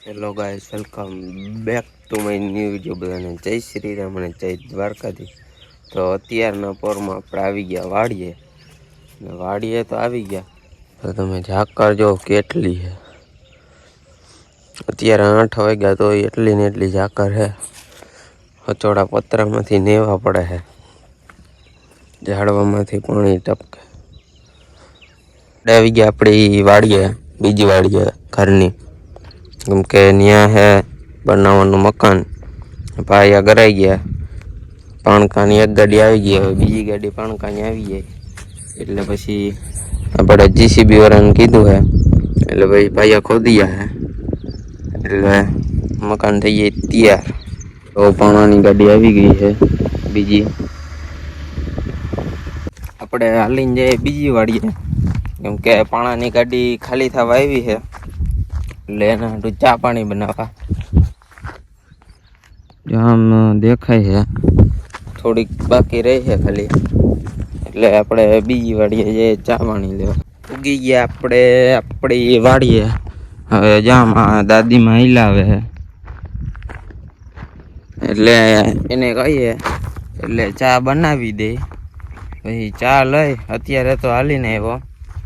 Hello guys, welcome back to my new video. બધાને જય શ્રી રામ અને જય દ્વારકાથી. તો અત્યારના પોરમાં આપણે આવી ગયા વાડીએ, ને વાડીએ તો આવી ગયા તો તમે ઝાકર જો કેટલી છે. અત્યારે 8 વાગ્યા તો એટલી ને એટલી ઝાકર છે. હચોડા પતરામાંથી નેવા પડે છે, ઝાડવામાંથી પાણી ટપકે. આવી ગયા આપણી વાડીએ, બીજી વાડીએ ઘરની, કેમ કે ત્યાં હે બનાવવાનું મકાન. ભાઈ ગરાઈ ગયા, પાણકાની એક ગાડી આવી ગઈ, હવે બીજી ગાડી પાણકાની આવી જાય એટલે પછી આપણે જીસીબી વાળાને કીધું હે એટલે ભાઈ ખોદી ગયા હે એટલે મકાન થઈ જાય તૈયાર. તો પાણાની ગાડી આવી ગઈ છે બીજી. આપણે હાલીને જઈએ બીજી વાડીએ, કેમ કે પાણાની ગાડી ખાલી થવા આવી છે એટલે એના હાટું ચા પાણી બનાવવા. આમ દેખાય છે થોડીક બાકી રહી છે ખાલી, એટલે આપણે બીજી વાડીએ જઈએ ચા પાણી લેવા. ઉગી ગયા આપણે આપણી વાડીએ. હવે જામાં દાદીમાં હિલાવે છે એટલે એને કહીએ એટલે ચા બનાવી દે. પછી ચા લઈ અત્યારે તો હાલીને આવ્યો,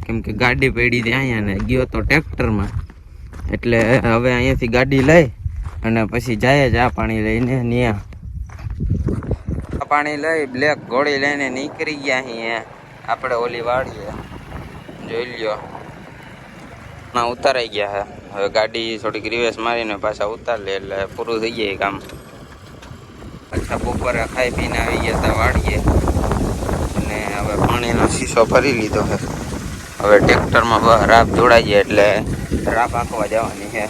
કેમ કે ગાડી પડી હતી અહીંયા ને ગયો તો ટ્રેક્ટરમાં, એટલે હવે અહીંયાથી ગાડી લઈ અને પછી જાય ચા પાણી લઈને. ત્યાં ચા પાણી લઈ બ્લેક ઘોડી લઈને નીકળી ગયા અહીંયા આપણે ઓલી વાડીએ. જોઈ લ્યો ના ઉતારાઈ ગયા હે. હવે ગાડી થોડીક રિવેસ મારીને પાછા ઉતાર લે એટલે પૂરું થઈ જાય કામ. પાછા બપોરે ખાઈ પીને આવી ગયા હતા વાડીએ અને હવે પાણીનો શીશો ભરી લીધો છે. હવે ટ્રેક્ટરમાં રાપ જોડાઈ જાય એટલે રાપ આંકવા જવાની છે.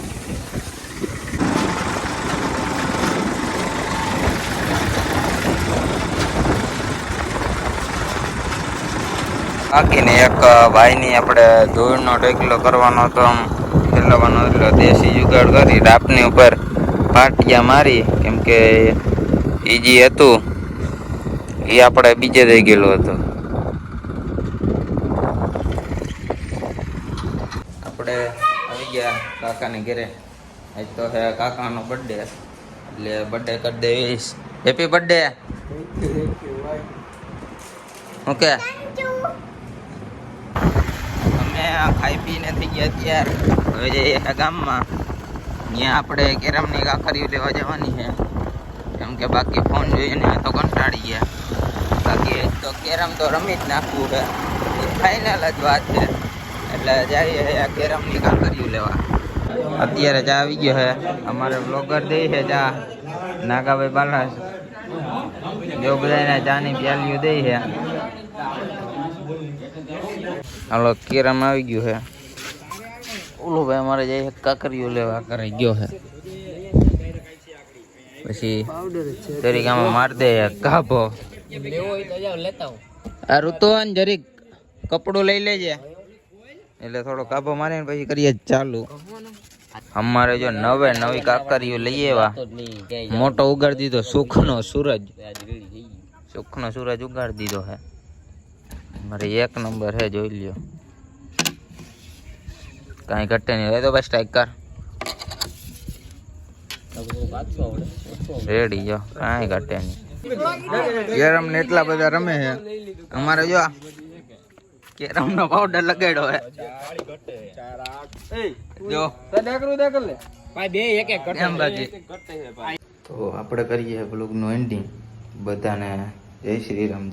બાકીને એક ભાઈની આપણે ધૂળનો ટેકલો કરવાનો હતો, આમ ફેરવવાનો, એટલે દેશી જુગાડ કરી રાપની ઉપર પાટિયા મારી, કેમ કે એ જે હતું એ આપણે બીજે દઈ ગયેલું હતું. આપણે આવી ગયા કાકાને ઘરે. આજ તો હે કાકાનો બર્થડે એટલે બર્થડે કરી દઈશ. Happy birthday. ઓકે, અમે ખાઈ પીને થઈ ગયા તૈયાર. હવે જઈએ ગામમાં, ત્યાં આપણે કેરમની કાકરીઓ લેવા જવાની છે, કેમ કે બાકી ફોન જોઈને તો કંટાળી ગયા. બાકી તો કેરમ તો રમી જ નાખવું છે, ફાઇનલ જ વાત છે. એટલે જઈએ કેરમની કાકરીઓ લેવા. અત્યારે ચા આવી ગયો છે, અમારે બ્લોગર દે છે ચા, નાગાભાઈ બાલા જો બધાને ચાની પ્યાલીઓ દે છે. હાલો કેરમ આવી ગયું છે. ઓલો ભાઈ અમારે જાય કાકરીઓ લેવા કરી ગયો છે. પછી તરીકામાં માર દે કાપો. આ ઋતુવાન જરીક કપડું લઈ લેજે એટલે થોડો કાપો મારીને પછી કરીએ ચાલુ. અમારે જો નવી કાકરીઓ લઈ આવ્યા. મોટો ઉગાડી દીધો સુખનો સૂરજ ઉગાડી દીધો છે. મારે 1 નંબર છે, જોઈ લ્યો. કાંઈ ઘટે નહીં. હવે તો બસ સ્ટ્રાઈક કર રેડી. જો કાંઈ ઘટે નહીં. કેરમ ને એટલા બધા રમે છે. અમારે જો કેરમ નો પાવડર લગાડ્યો છે. જો તો આપણે કરીએ બ્લોગ નું એન્ડિંગ. બધાને જય શ્રી રામ.